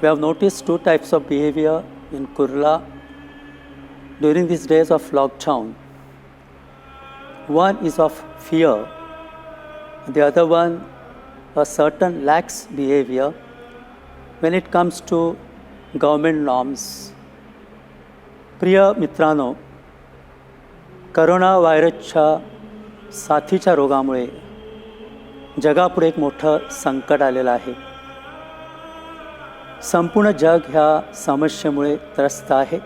We have noticed two types of behavior in Kurla during these days of lockdown. One is of fear, the other one a certain lax behavior when it comes to government norms. प्रिय मित्रांनो, corona व्हायरसच्या साथीच्या रोगामुळे जगापुढे एक मोठं संकट आलेलं आहे. संपूर्ण जग ह्या समस्येमुळे त्रस्त आहे.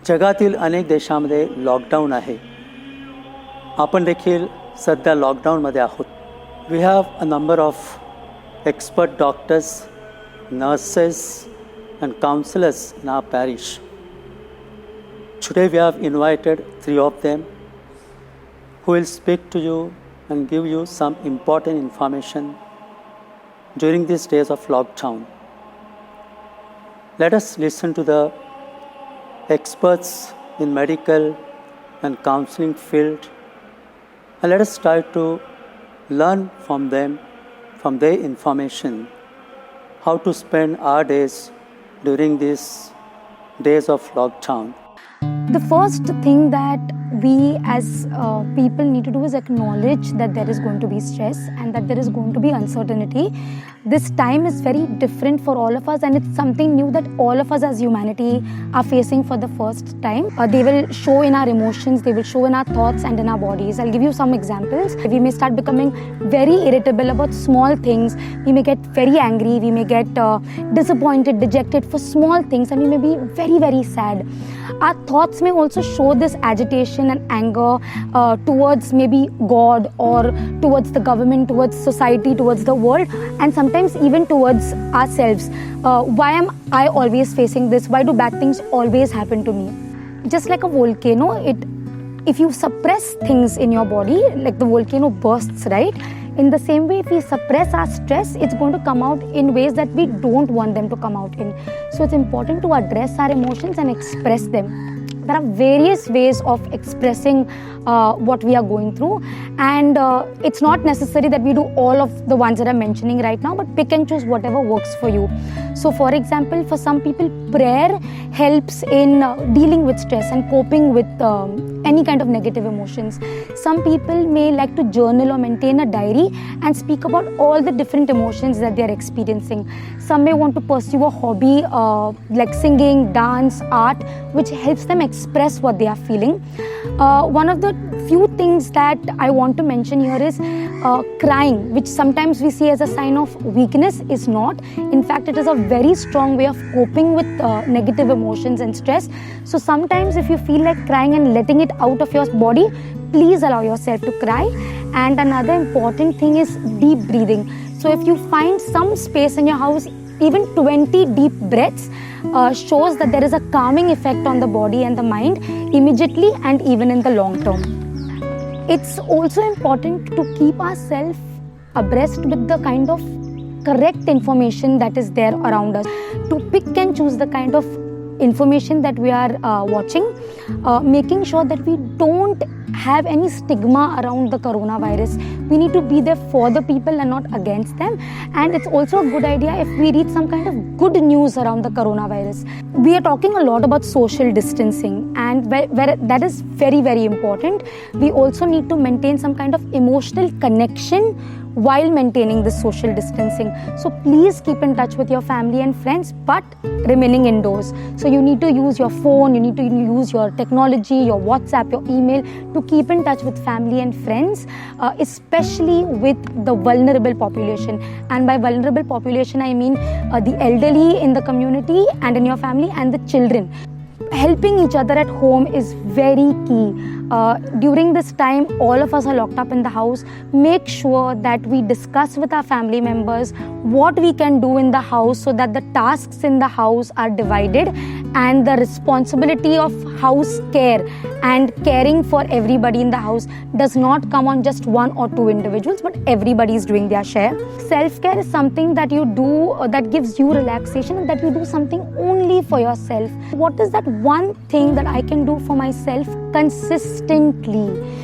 जगातील अनेक देशांमध्ये लॉकडाऊन आहे. आपण देखील सध्या लॉकडाऊनमध्ये आहोत. We have a number of expert doctors, nurses and counselors in our parish. Today we have invited 3 of them who will speak to you and give you some important information during these days of lockdown. Let us listen to the experts in medical and counseling field, and let us try to learn from them, from their information, how to spend our days during these days of lockdown. The first thing that we as people need to do is acknowledge that there is going to be stress and that there is going to be uncertainty. This time is very different for all of us, and it's something new that all of us as humanity are facing for the first time. They will show in our emotions, they will show in our thoughts and in our bodies. I'll give you some examples. We may start becoming very irritable about small things. We may get very angry, we may get disappointed, dejected for small things, and we may be very, very sad. Our thoughts may also show this agitation and anger towards maybe God or towards the government, towards society, towards the world, and sometimes even towards ourselves. Why am I always facing this? Why do bad things always happen to me? Just like a volcano, if you suppress things in your body, like the volcano bursts, right? In the same way, if we suppress our stress, it's going to come out in ways that we don't want them to come out in. So it's important to address our emotions and express them. There are various ways of expressing what we are going through, and it's not necessary that we do all of the ones that I'm mentioning right now, but pick and choose whatever works for you. So for example, for some people, prayer helps in dealing with stress and coping with any kind of negative emotions. Some people may like to journal or maintain a diary and speak about all the different emotions that they are experiencing. Some may want to pursue a hobby like singing, dance, art, which helps them express what they are feeling. One of the few things that I want to mention here is crying, which sometimes we see as a sign of weakness, is not. In fact, it is a very strong way of coping with negative emotions and stress. So sometimes if you feel like crying and letting it out of your body, please allow yourself to cry. And another important thing is deep breathing. So if you find some space in your house, even 20 deep breaths shows that there is a calming effect on the body and the mind immediately and even in the long term. It's also important to keep ourselves abreast with the kind of correct information that is there around us, to pick and choose the kind of information that we are watching, making sure that we don't have any stigma around the coronavirus. We need to be there for the people and not against them. And it's also a good idea if we read some kind of good news around the coronavirus. We are talking a lot about social distancing, and where that is very, very important. We also need to maintain some kind of emotional connection while maintaining this social distancing. So please keep in touch with your family and friends, but remaining indoors. So you need to use your phone, you need to use your technology, your WhatsApp, your email to keep in touch with family and friends, especially with the vulnerable population. And by vulnerable population, I mean the elderly in the community and in your family, and the children. Helping each other at home is very key. During this time, all of us are locked up in the house. Make sure that we discuss with our family members what we can do in the house so that the tasks in the house are divided, and the responsibility of house care and caring for everybody in the house does not come on just 1 or 2 individuals, but everybody is doing their share. Self-care is something that you do that gives you relaxation, and that you do something only for yourself. What is that one thing that I can do for myself consistently consistently.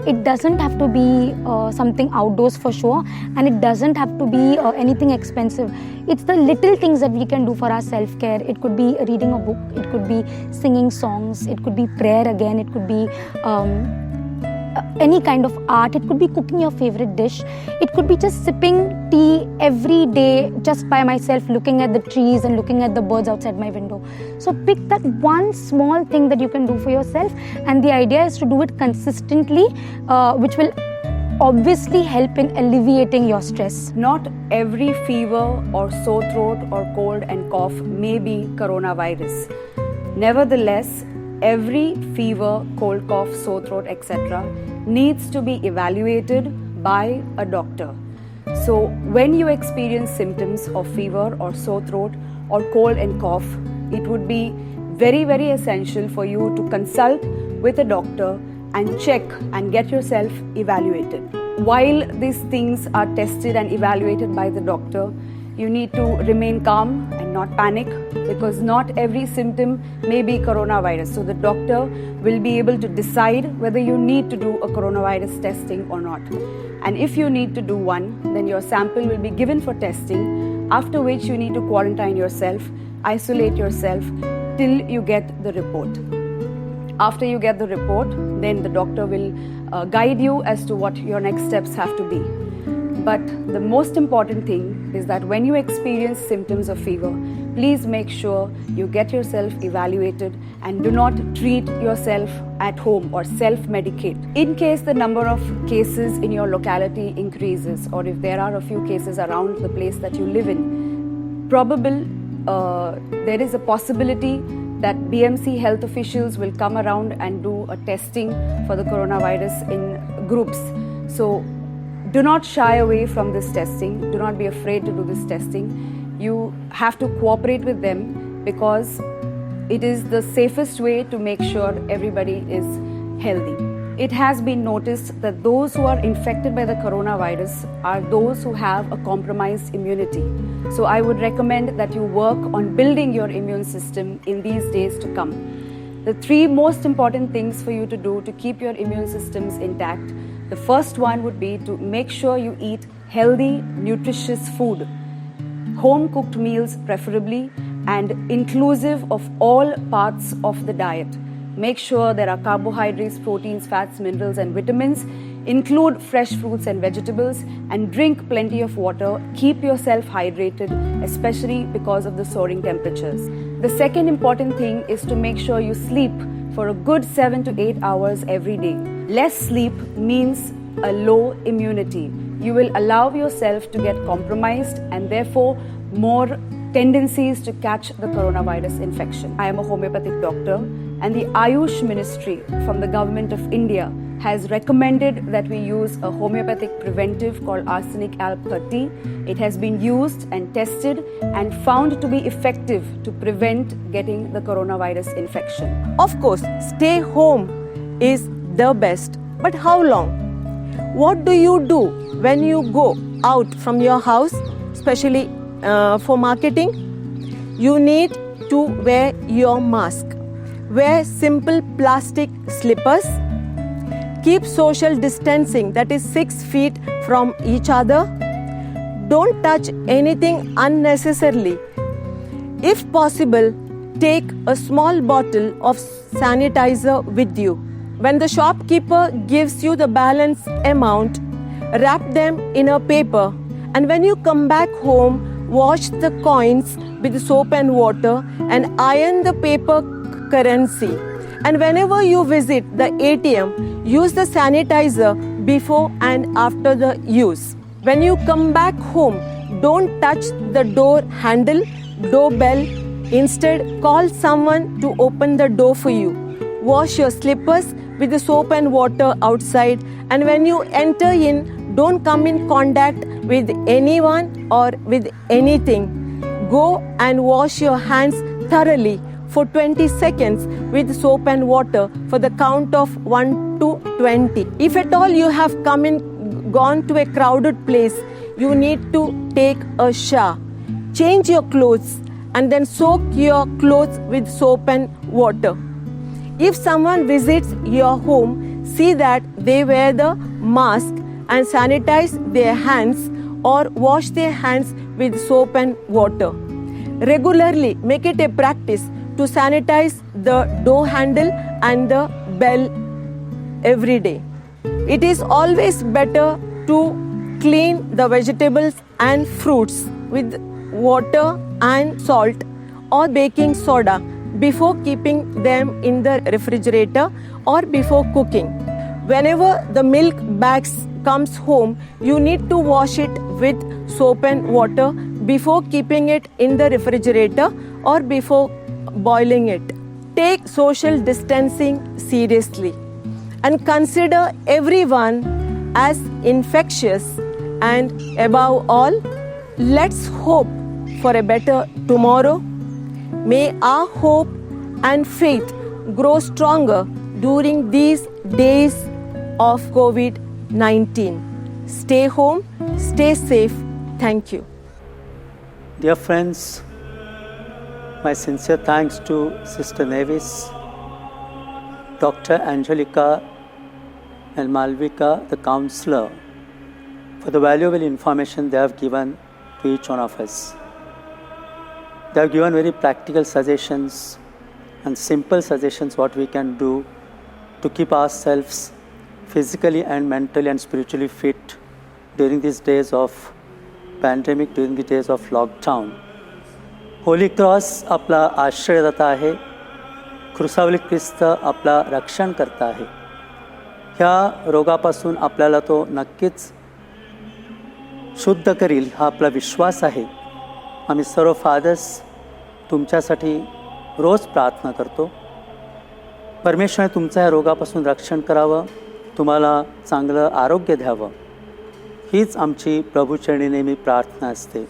It doesn't have to be something outdoors for sure, and it doesn't have to be anything expensive. It's the little things that we can do for our self-care. It could be reading a book, it could be singing songs, it could be prayer again, it could be any kind of art, it could be cooking your favorite dish, it could be just sipping tea every day just by myself, looking at the trees and looking at the birds outside my window. So pick that one small thing that you can do for yourself, and the idea is to do it consistently, which will obviously help in alleviating your stress. Not every fever or sore throat or cold and cough may be coronavirus. Nevertheless, every fever, cold, cough, sore throat, etc. needs to be evaluated by a doctor. So when you experience symptoms of fever or sore throat or cold and cough, it would be very, very essential for you to consult with a doctor and check and get yourself evaluated. While these things are tested and evaluated by the doctor, you need to remain calm and not panic, because not every symptom may be coronavirus. So the doctor will be able to decide whether you need to do a coronavirus testing or not. And if you need to do one, then your sample will be given for testing, after which you need to quarantine yourself, isolate yourself till you get the report. After you get the report, then the doctor will guide you as to what your next steps have to be. But the most important thing is that when you experience symptoms of fever, please make sure you get yourself evaluated and do not treat yourself at home or self-medicate. In case the number of cases in your locality increases, or if there are a few cases around the place that you live in, there is a possibility that BMC health officials will come around and do a testing for the coronavirus in groups. So do not shy away from this testing. Do not be afraid to do this testing. You have to cooperate with them, because it is the safest way to make sure everybody is healthy. It has been noticed that those who are infected by the coronavirus are those who have a compromised immunity. So I would recommend that you work on building your immune system in these days to come. The 3 most important things for you to do to keep your immune systems intact. The first one would be to make sure you eat healthy, nutritious food, home-cooked meals preferably, and inclusive of all parts of the diet. Make sure there are carbohydrates, proteins, fats, minerals, and vitamins. Include fresh fruits and vegetables, and drink plenty of water. Keep yourself hydrated, especially because of the soaring temperatures. The second important thing is to make sure you sleep for a good 7 to 8 hours every day. Less sleep means a low immunity. You will allow yourself to get compromised and therefore more tendencies to catch the coronavirus infection. I am a homeopathic doctor, and the Ayush Ministry from the Government of India has recommended that we use a homeopathic preventive called Arsenic Alp 30. It has been used and tested and found to be effective to prevent getting the coronavirus infection. Of course, stay home is the best. But how long? What do you do when you go out from your house, especially for marketing? You need to wear your mask. Wear simple plastic slippers. Keep social distancing, that is 6 feet from each other. Don't touch anything unnecessarily. If possible, take a small bottle of sanitizer with you. When the shopkeeper gives you the balance amount, wrap them in a paper, and when you come back home, wash the coins with soap and water and iron the paper currency. And whenever you visit the ATM, use the sanitizer before and after the use. When you come back home, don't touch the door handle, doorbell. Instead, call someone to open the door for you. Wash your slippers with the soap and water outside, and when you enter in, don't come in contact with anyone or with anything. Go and wash your hands thoroughly for 20 seconds with soap and water for the count of 1 to 20. If at all you have gone to a crowded place, you need to take a shower. Change your clothes and then soak your clothes with soap and water. If someone visits your home, see that they wear the mask and sanitize their hands or wash their hands with soap and water. Regularly make it a practice to sanitize the door handle and the bell every day. It is always better to clean the vegetables and fruits with water and salt or baking soda before keeping them in the refrigerator or before cooking. Whenever the milk bags comes home, you need to wash it with soap and water before keeping it in the refrigerator or before boiling it. Take social distancing seriously and consider everyone as infectious, and above all, let's hope for a better tomorrow. May our hope and faith grow stronger during these days of COVID-19. Stay home, stay safe. Thank you. Dear friends, my sincere thanks to Sister Nevis, Dr. Angelica and Malvika, the counselor, for the valuable information they have given to each one of us. They have given very practical suggestions and simple suggestions what we can do to keep ourselves physically and mentally and spiritually fit during these days of pandemic, during the days of lockdown. Holi cross आपला आश्रयदाता आहे. क्रुसावली ख्रिस्त आपला रक्षण करता आहे. ह्या रोगापासून आपल्याला तो नक्कीच शुद्ध करील हा आपला विश्वास आहे. आम्ही सर्व फादर्स तुमच्यासाठी रोज प्रार्थना करतो. परमेश्वराने तुमच्या या रोगापासून रक्षण करावं, तुम्हाला चांगलं आरोग्य द्यावं, हीच आमची प्रभूचरणी नेहमी प्रार्थना असते.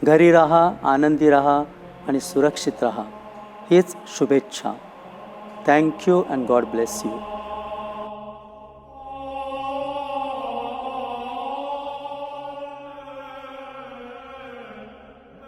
घरी राहा, आनंदी राहा आणि सुरक्षित राहा, हीच शुभेच्छा. Thank you and God bless you.